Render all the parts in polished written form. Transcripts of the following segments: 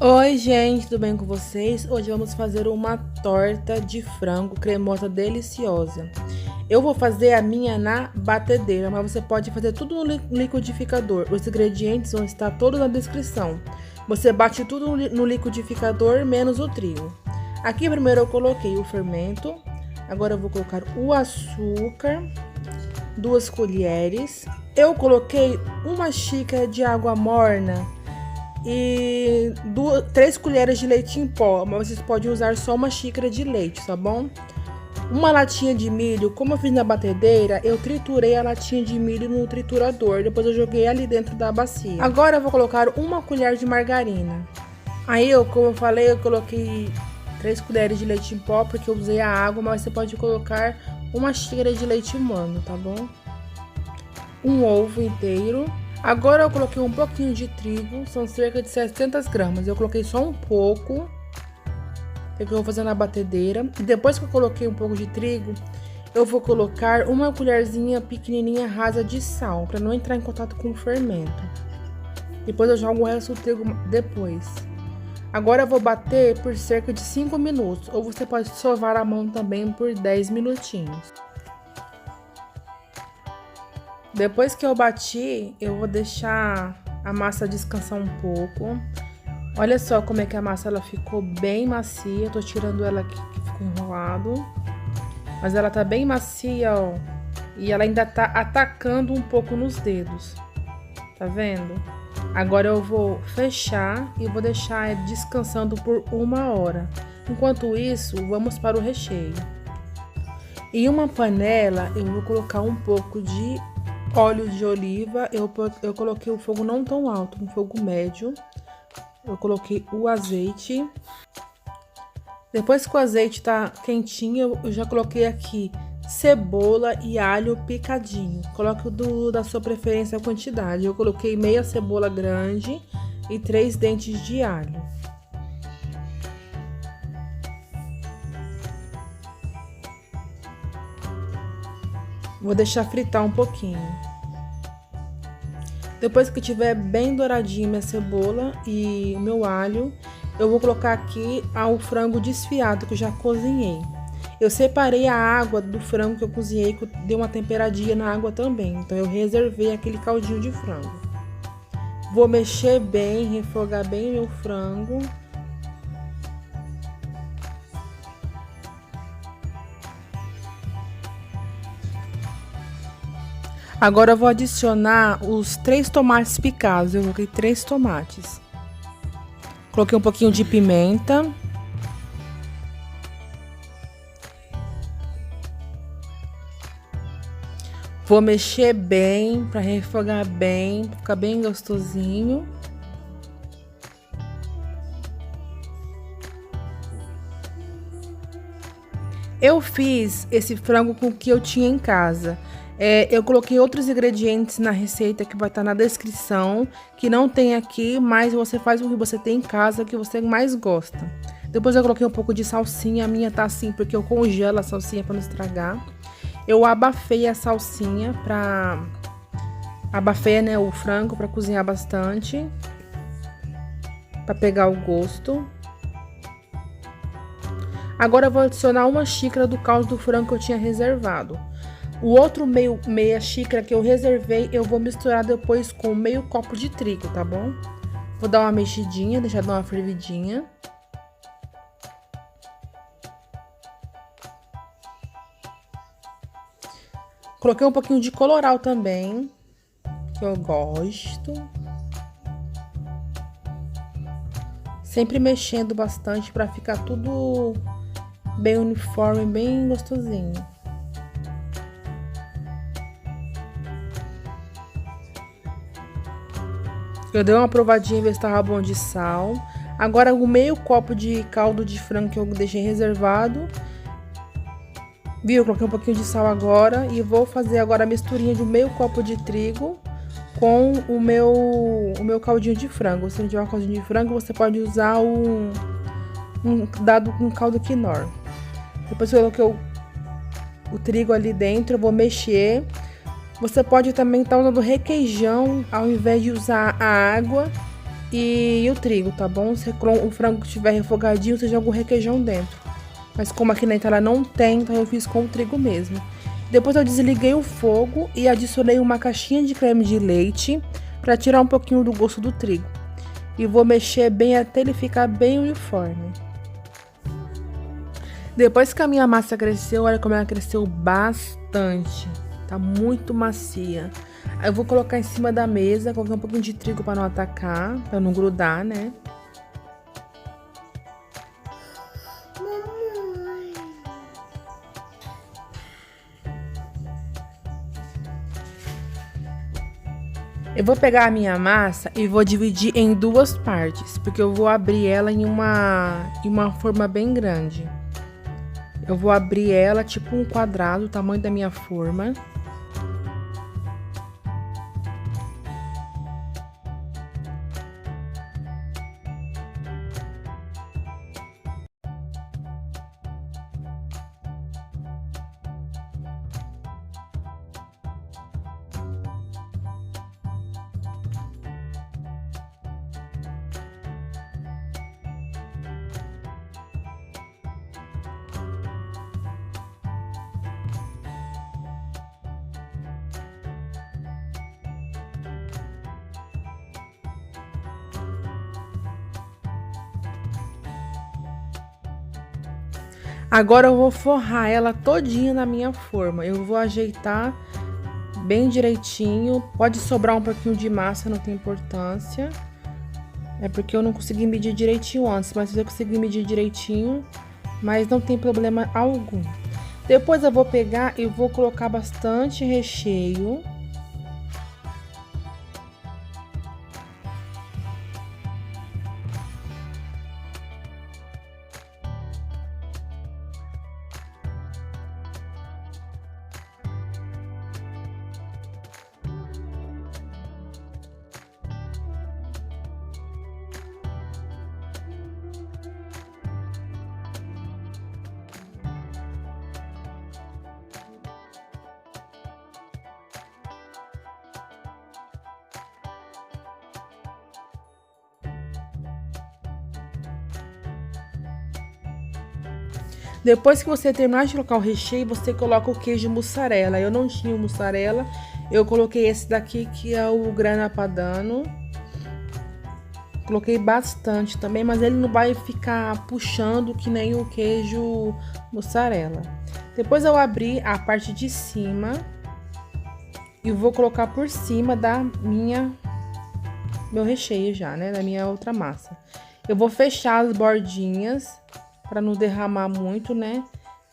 Oi, gente, tudo bem com vocês? Hoje vamos fazer uma torta de frango cremosa deliciosa. Eu vou fazer a minha na batedeira, mas você pode fazer tudo no liquidificador. Os ingredientes vão estar todos na descrição. Você bate tudo no liquidificador, menos o trigo. Aqui primeiro eu coloquei o fermento. Agora eu vou colocar o açúcar, 2 colheres. Eu coloquei uma xícara de água morna e 3 colheres de leite em pó, mas vocês podem usar só uma xícara de leite, tá bom? Uma latinha de milho, como eu fiz na batedeira, eu triturei a latinha de milho no triturador, depois eu joguei ali dentro da bacia. Agora eu vou colocar uma colher de margarina. Aí como eu falei, eu coloquei 3 colheres de leite em pó, porque eu usei a água, mas você pode colocar uma xícara de leite morno, tá bom? Um ovo inteiro. Agora eu coloquei um pouquinho de trigo, são cerca de 700 gramas. Eu coloquei só um pouco, que eu vou fazer na batedeira. E depois que eu coloquei um pouco de trigo, eu vou colocar uma colherzinha pequenininha rasa de sal, para não entrar em contato com o fermento. Depois eu jogo o resto do trigo depois. Agora eu vou bater por cerca de 5 minutos, ou você pode sovar a mão também por 10 minutinhos. Depois que eu bati, eu vou deixar a massa descansar um pouco. Olha só como é que a massa ela ficou bem macia. Eu tô tirando ela aqui que ficou enrolado. Mas ela tá bem macia, ó. E ela ainda tá atacando um pouco nos dedos. Tá vendo? Agora eu vou fechar e vou deixar descansando por 1 hora. Enquanto isso, vamos para o recheio. Em uma panela, eu vou colocar um pouco de óleo de oliva. Eu coloquei o fogo não tão alto, um fogo médio. Eu coloquei o azeite. Depois que o azeite tá quentinho, eu já coloquei aqui cebola e alho picadinho. Coloque da sua preferência a quantidade. Eu coloquei meia cebola grande e 3 dentes de alho. Vou deixar fritar um pouquinho. Depois que tiver bem douradinho minha cebola e o meu alho, eu vou colocar aqui o frango desfiado que eu já cozinhei. Eu separei a água do frango que eu cozinhei, que eu dei uma temperadinha na água também. Então eu reservei aquele caldinho de frango. Vou mexer bem, refogar bem meu frango. Agora eu vou adicionar os 3 tomates picados. Eu coloquei 3 tomates. Coloquei um pouquinho de pimenta. Vou mexer bem para refogar bem, pra ficar bem gostosinho. Eu fiz esse frango com o que eu tinha em casa. Eu coloquei outros ingredientes na receita que vai estar na descrição, que não tem aqui, mas você faz o que você tem em casa, que você mais gosta. Depois eu coloquei um pouco de salsinha, a minha tá assim porque eu congelo a salsinha para não estragar. Eu abafei a salsinha abafei, né, o frango para cozinhar bastante, para pegar o gosto. Agora eu vou adicionar 1 xícara do caldo do frango que eu tinha reservado. O outro meia xícara que eu reservei, eu vou misturar depois com meio copo de trigo, tá bom? Vou dar uma mexidinha, deixar dar uma fervidinha. Coloquei um pouquinho de colorau também, que eu gosto. Sempre mexendo bastante para ficar tudo bem uniforme, bem gostosinho. Eu dei uma provadinha, ver se tava bom de sal. Agora o meio copo de caldo de frango que eu deixei reservado. Viu? Eu coloquei um pouquinho de sal agora e vou fazer agora a misturinha de meio copo de trigo com o meu caldinho de frango. Se não tiver um caldinho de frango, você pode usar um caldo quinor. Depois que eu coloquei o trigo ali dentro, eu vou mexer. Você pode também estar usando requeijão ao invés de usar a água. e o trigo, tá bom? Se o frango estiver refogadinho, você joga o requeijão dentro. Mas como aqui na Itália não tem, então eu fiz com o trigo mesmo. Depois eu desliguei o fogo e adicionei uma caixinha de creme de leite para tirar um pouquinho do gosto do trigo. E vou mexer bem até ele ficar bem uniforme. Depois que a minha massa cresceu, olha como ela cresceu bastante. Tá muito macia. Aí eu vou colocar em cima da mesa, colocar um pouquinho de trigo para não atacar, para não grudar, né? Eu vou pegar a minha massa e vou dividir em duas partes, porque eu vou abrir ela em uma forma bem grande. Eu vou abrir ela tipo um quadrado, o tamanho da minha forma. Agora eu vou forrar ela todinha na minha forma. Eu vou ajeitar bem direitinho. Pode sobrar um pouquinho de massa, não tem importância. É porque eu não consegui medir direitinho antes, mas eu consegui medir direitinho, mas não tem problema algum. Depois eu vou pegar e vou colocar bastante recheio. Depois que você terminar de colocar o recheio, você coloca o queijo mussarela. Eu não tinha o mussarela, eu coloquei esse daqui que é o Grana Padano. Coloquei bastante também, mas ele não vai ficar puxando que nem o queijo mussarela. Depois eu abri a parte de cima e vou colocar por cima da meu recheio já, né, da minha outra massa. Eu vou fechar as bordinhas para não derramar muito, né?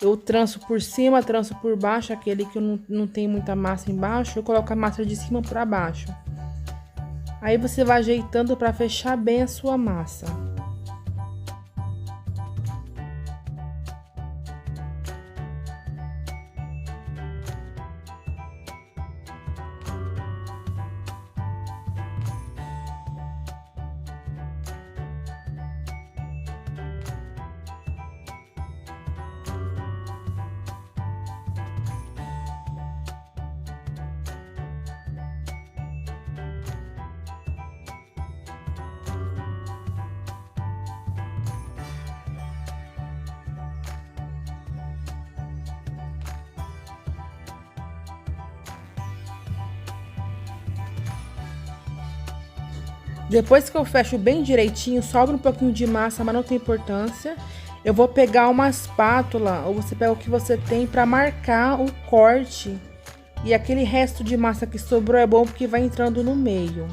Eu tranço por cima, tranço por baixo, aquele que não tem muita massa embaixo, eu coloco a massa de cima para baixo. Aí você vai ajeitando para fechar bem a sua massa. Depois que eu fecho bem direitinho, sobra um pouquinho de massa, mas não tem importância. Eu vou pegar uma espátula, ou você pega o que você tem para marcar o corte. E aquele resto de massa que sobrou é bom porque vai entrando no meio.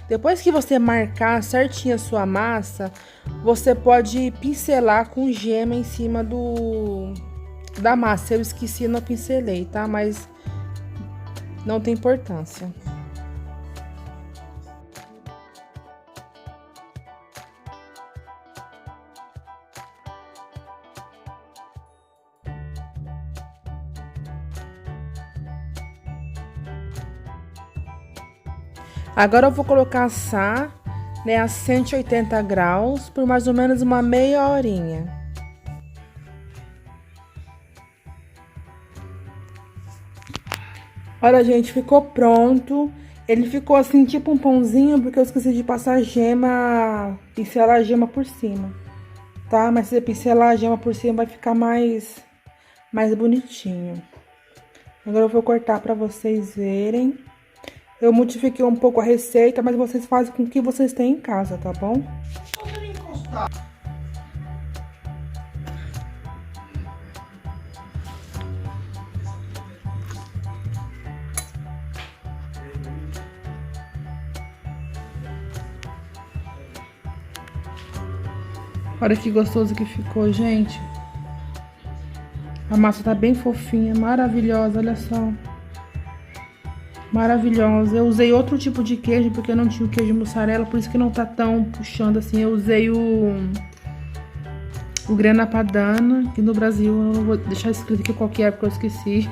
Depois que você marcar certinho a sua massa, você pode pincelar com gema em cima da massa. Eu esqueci, não pincelei, tá? Mas não tem importância. Agora eu vou colocar assar, né, a 180 graus por mais ou menos uma meia horinha. Olha, gente, ficou pronto. Ele ficou assim, tipo um pãozinho, porque eu esqueci de passar gema, pincelar a gema por cima, tá? Mas se você pincelar a gema por cima, vai ficar mais bonitinho. Agora eu vou cortar pra vocês verem. Eu modifiquei um pouco a receita, mas vocês fazem com o que vocês têm em casa, tá bom? Olha que gostoso que ficou, gente. A massa tá bem fofinha, maravilhosa, olha só. Maravilhosa. Eu usei outro tipo de queijo, porque eu não tinha o queijo mussarela, por isso que não tá tão puxando assim. Eu usei o Grana Padano, que no Brasil, eu não vou deixar escrito aqui qual que é, porque eu esqueci.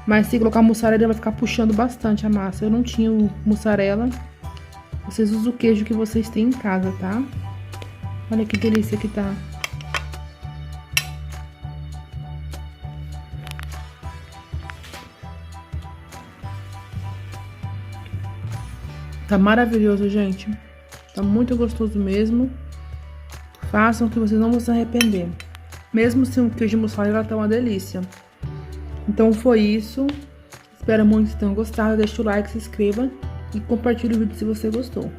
Mas se colocar mussarela, vai ficar puxando bastante a massa. Eu não tinha o mussarela. Vocês usam o queijo que vocês têm em casa, tá? Olha que delícia que tá. Tá maravilhoso, gente. Tá muito gostoso mesmo. Façam que vocês não vão se arrepender. Mesmo sem o queijo mussarela, tá uma delícia. Então foi isso. Espero muito que tenham gostado. Deixa o like, se inscreva e compartilhe o vídeo se você gostou.